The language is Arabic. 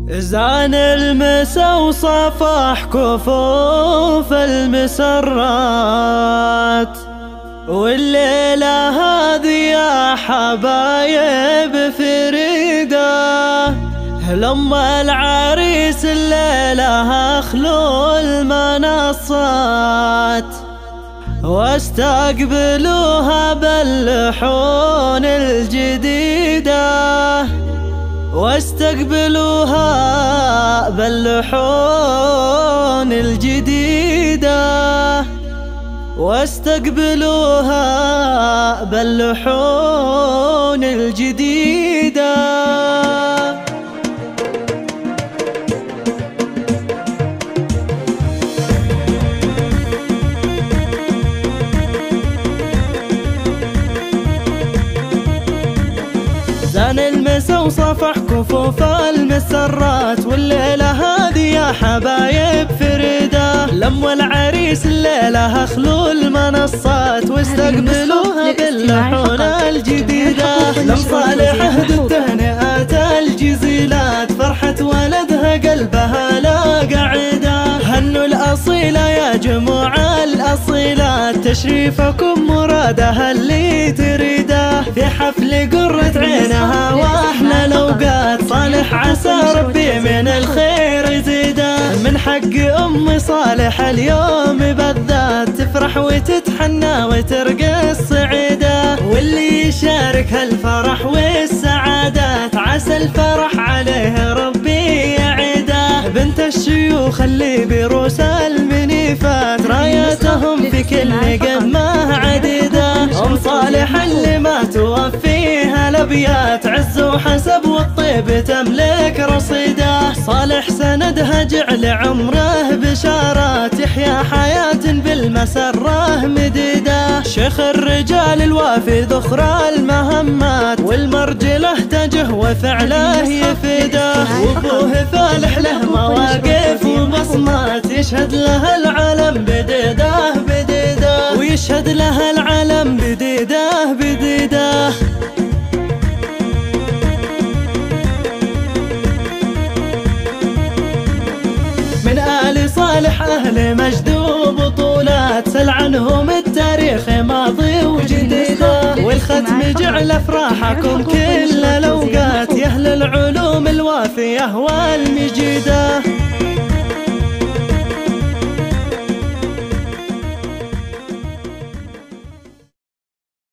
زان المسا وصفح كفوف المسرات، والليلة هذه يا حبايب فريدة لما العريس الليلة اخلو المنصات، واستقبلوها باللحون الجديدة، واستقبلوها باللحون الجديدة، واستقبلوها باللحون الجديدة. زان المسا وصفح كفوف المسرات، والليلة هذه يا حبايب فريدة لما العريس الليلة اخلو المنصات، واستقبلوها باللحون الجديدة. لم صالح عهد التهنئات الجزيلات، فرحة ولدها قلبها لا قعدة. هنوا الأصيلة يا جموع الأصيلات، تشريفكم مرادها اللي تريده، في حفل قرة عينها واحلى الأوقات. صالح عسى ربي من الخير يزيده، من حق أم صالح اليوم بالذات تفرح وتتحنى وترقص سعيدة، واللي يشارك هالفرح والسعادات عسى الفرح عليه ربي يعيده. بنت الشيوخ اللي بروس المنيفات، راياتهم في كل قمة عديدة. أم صالح اللي ما توفيها الأبيات، عز وحسب والطيب تملك رصيده. صالح سندها جعل عمره بشارات، يحيا حياة بالمسرة مديدة. شيخ الرجال الوافي ذخر المهمات، والمرجله تجه وفعله يفيده. وابوه فالح له مواقف وبصمات، يشهد له العالم بديده بديده، ويشهد له العالم بديده بديده. من آل صالح أهل مجد وبطولات، سل عنهم التاريخ ماضي وجديده. والختم جعل أفراحكم كل الأوقات، يا أهل العلوم الوافية والمجيدة.